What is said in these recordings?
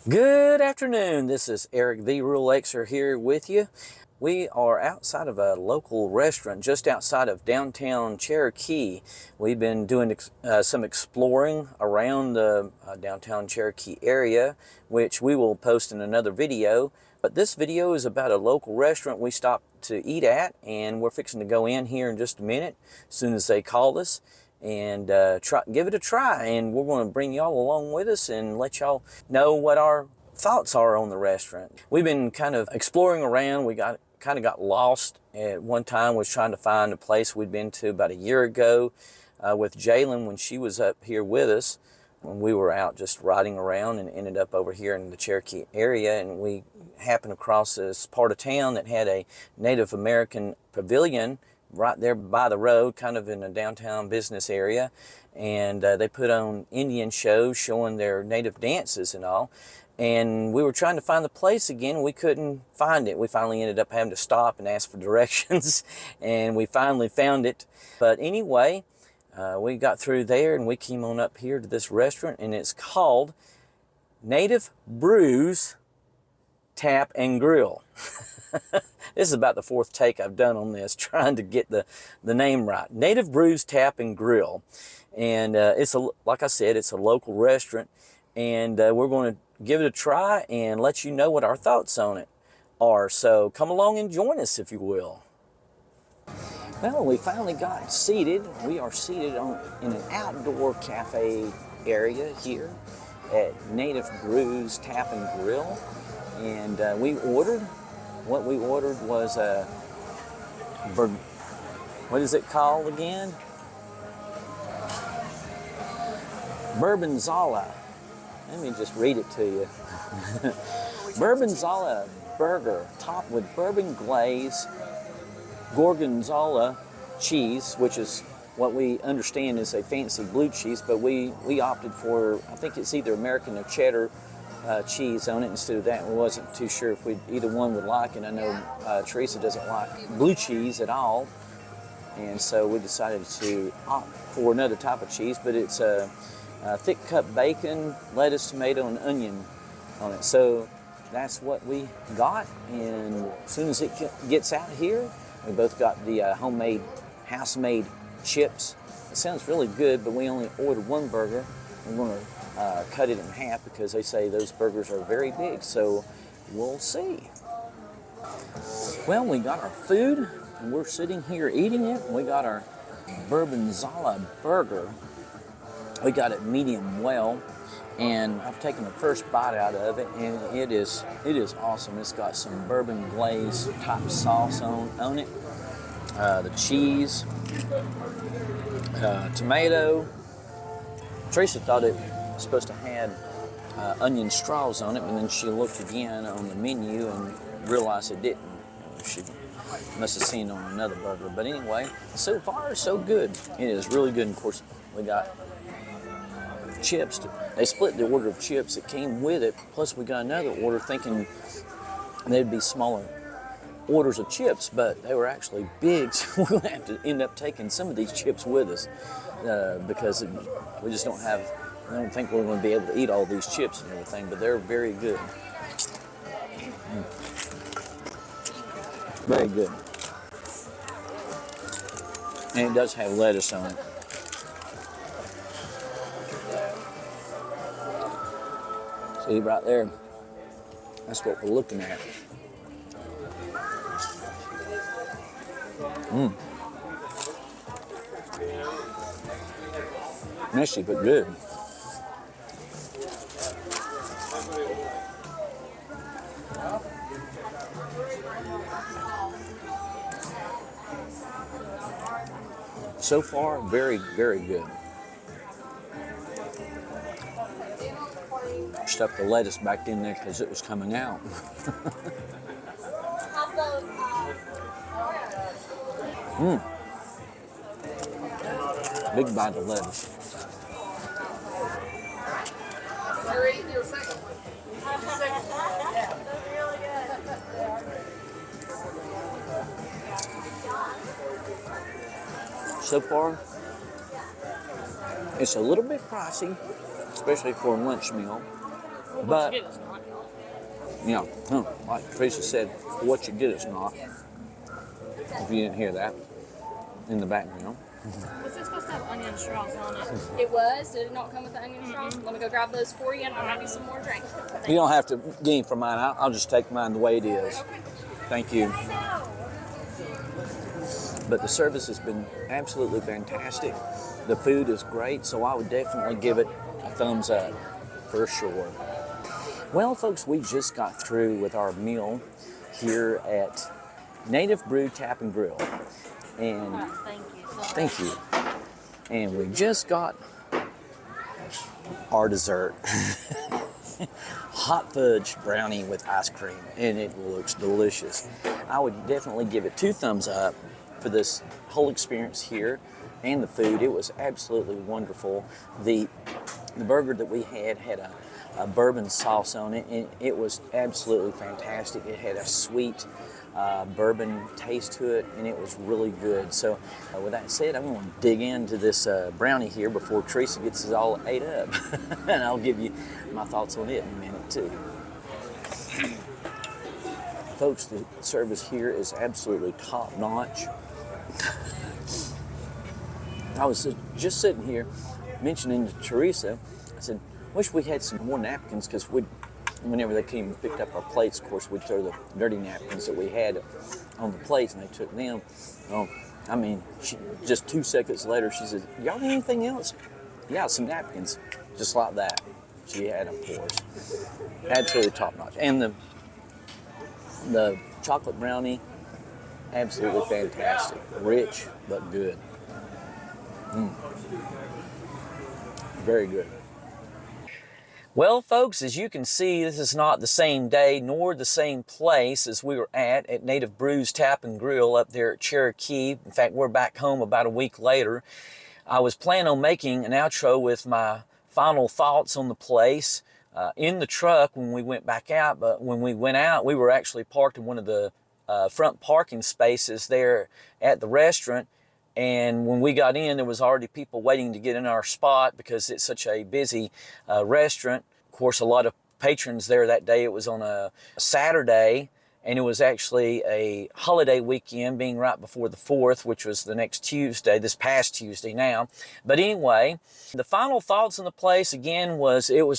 Good afternoon. This is Eric the Rural Xer here with you. We are outside of a local restaurant just outside of downtown Cherokee. We've been doing some exploring around the downtown Cherokee area, which we will post in another video. But this video is about a local restaurant we stopped to eat at, and we're fixing to go in here in just a minute as soon as they call us and give it a try. And we're going to bring y'all along with us and let y'all know what our thoughts are on the restaurant. We've been kind of exploring around. We kind of got lost at one time. Was trying to find a place we'd been to about a year ago with Jalen when she was up here with us, when we were out just riding around, and ended up over here in the Cherokee area. And we happened across this part of town that had a Native American pavilion right there by the road, kind of in a downtown business area. And they put on Indian shows showing their native dances and all. And we were trying to find the place again. We couldn't find it. We finally ended up having to stop and ask for directions, and we finally found it. But anyway, we got through there and we came on up here to this restaurant, and it's called Native Brews Tap and Grill. This is about the fourth take I've done on this, trying to get the name right. Native Brews Tap and Grill. And like I said, it's a local restaurant, and we're going to give it a try and let you know what our thoughts on it are. So come along and join us, if you will. Well, we finally got seated. We are seated in an outdoor cafe area here at Native Brews Tap and Grill. And what we ordered was what is it called again? Bourbonzala. Let me just read it to you. Bourbonzala burger topped with bourbon glaze, gorgonzola cheese, which is what we understand is a fancy blue cheese, but we opted for, I think it's either American or cheddar cheese on it instead of that. We wasn't too sure if either one would like it. I know Teresa doesn't like blue cheese at all, and so we decided to opt for another type of cheese, but it's thick cut bacon, lettuce, tomato, and onion on it. So that's what we got, and as soon as it gets out here, we both got the homemade, house-made chips. It sounds really good, but we only ordered one burger. We're going to cut it in half because they say those burgers are very big, so we'll see. Well, we got our food, and we're sitting here eating it. We got our Bourbonzala burger. We got it medium well, and I've taken the first bite out of it, and it is awesome. It's got some bourbon glaze type sauce on it, the cheese, tomato. Teresa thought it was supposed to have onion straws on it, but then she looked again on the menu and realized it didn't. She must have seen it on another burger. But anyway, so far so good. It is really good. And of course, we got chips. They split the order of chips that came with it, plus we got another order thinking they'd be smaller orders of chips, but they were actually big, so we're going to have to end up taking some of these chips with us because we just don't have, I don't think we're going to be able to eat all these chips and everything, but they're very good. Very good. And it does have lettuce on it. See right there, that's what we're looking at. Messy but good. So far, very, very good. Stuffed the lettuce back in there because it was coming out. Big bite of lettuce. So far, it's a little bit pricey, especially for a lunch meal. But Yeah, like Teresa said, what you get is not. If you didn't hear that in the background. Was it supposed to have onion straws on it? It was. Did it not come with the onion straws? Let me go grab those for you, and I'll have you some more drinks. You don't have to get any from mine. I'll just take mine the way it is. Thank you. But the service has been absolutely fantastic. The food is great, so I would definitely give it a thumbs up, for sure. Well, folks, we just got through with our meal here at Native Brews Tap and Grill. And thank you. And we just got our dessert. Hot fudge brownie with ice cream, and it looks delicious. I would definitely give it 2 thumbs up for this whole experience here and the food. It was absolutely wonderful. The burger that we had a bourbon sauce on it, and it was absolutely fantastic. It had a sweet bourbon taste to it, and it was really good. So with that said, I'm going to dig into this brownie here before Teresa gets it all ate up. And I'll give you my thoughts on it in a minute too. Folks, the service here is absolutely top notch. I was just sitting here mentioning to Teresa, I said, wish we had some more napkins, because whenever they came and picked up our plates, of course, we'd throw the dirty napkins that we had on the plates, and they took them. I mean, just 2 seconds later, she said, y'all need anything else? Yeah, some napkins, just like that. She had them for us. Absolutely top notch. And the chocolate brownie, absolutely fantastic. Rich, but good. Very good. Well, folks, as you can see, this is not the same day nor the same place as we were at Native Brews Tap and Grill up there at Cherokee. In fact, we're back home about a week later. I was planning on making an outro with my final thoughts on the place in the truck when we went back out, but when we went out, we were actually parked in one of the front parking spaces there at the restaurant. And when we got in, there was already people waiting to get in our spot because it's such a busy restaurant. Of course, a lot of patrons there that day. It was on a Saturday, and it was actually a holiday weekend, being right before the 4th, which was the next Tuesday, this past Tuesday now. But anyway, the final thoughts on the place, again,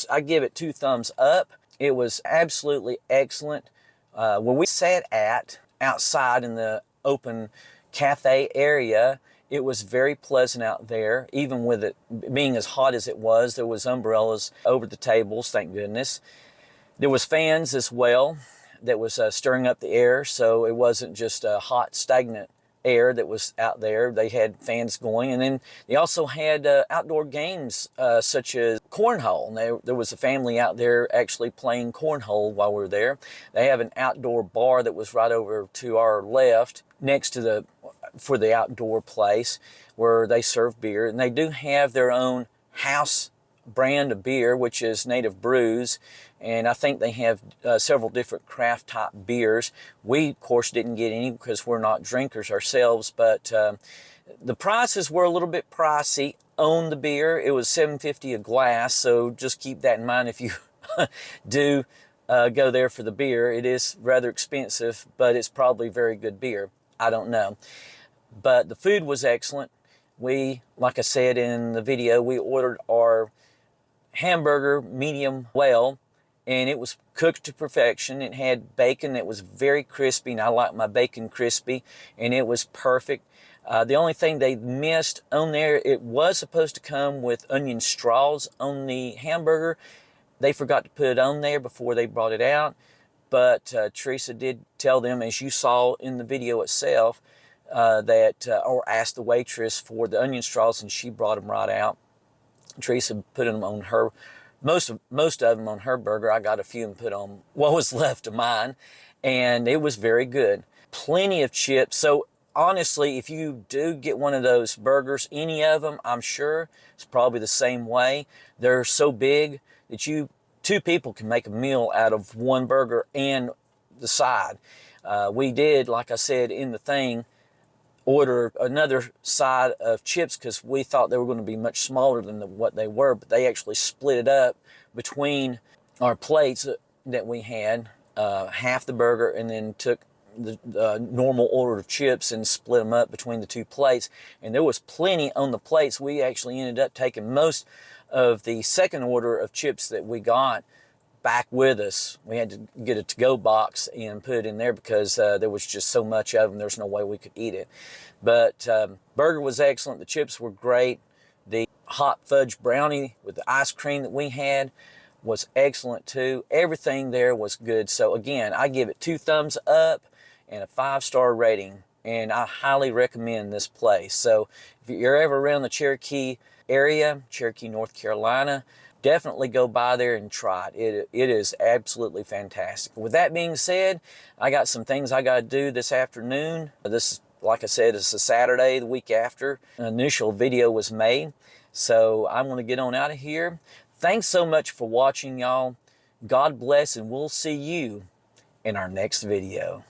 I give it 2 thumbs up. It was absolutely excellent. Where we sat outside in the open cafe area, it was very pleasant out there. Even with it being as hot as it was, there was umbrellas over the tables, thank goodness. There was fans as well that was stirring up the air, so it wasn't just a hot, stagnant air that was out there. They had fans going, and then they also had outdoor games such as cornhole. And there was a family out there actually playing cornhole while we were there. They have an outdoor bar that was right over to our left next to for the outdoor place where they serve beer, and they do have their own house brand of beer, which is Native Brews, and I think they have several different craft type beers. We, of course, didn't get any because we're not drinkers ourselves, but the prices were a little bit pricey on the beer. It was $7.50 a glass, so just keep that in mind if you do go there for the beer. It is rather expensive, but it's probably very good beer. I don't know. But the food was excellent. We, like I said in the video, we ordered our hamburger medium well, and it was cooked to perfection. It had bacon that was very crispy, and I like my bacon crispy, and it was perfect. The only thing they missed on there, it was supposed to come with onion straws on the hamburger. They forgot to put it on there before they brought it out, but Teresa did tell them, as you saw in the video itself, or asked the waitress for the onion straws, and she brought them right out. Teresa put them on her, most of them on her burger. I got a few and put on what was left of mine, and it was very good. Plenty of chips. So honestly, if you do get one of those burgers, any of them, I'm sure it's probably the same way. They're so big that 2 people can make a meal out of one burger and the side. We did, like I said in the thing, order another side of chips because we thought they were going to be much smaller than what they were, but they actually split it up between our plates that we had. half the burger and then took the normal order of chips and split them up between the 2 plates. And there was plenty on the plates. We actually ended up taking most of the second order of chips that we got back with us. We had to get a to-go box and put it in there because there was just so much of them. There's no way we could eat it. But burger was excellent. The chips were great. The hot fudge brownie with the ice cream that we had was excellent too. Everything there was good. So again, I give it 2 thumbs up and a 5-star rating, and I highly recommend this place. So if you're ever around the Cherokee area, Cherokee, North Carolina, definitely go by there and try it. It is absolutely fantastic. With that being said, I got some things I got to do this afternoon. This, like I said, it's a Saturday, the week after an initial video was made. So I'm going to get on out of here. Thanks so much for watching, y'all. God bless, and we'll see you in our next video.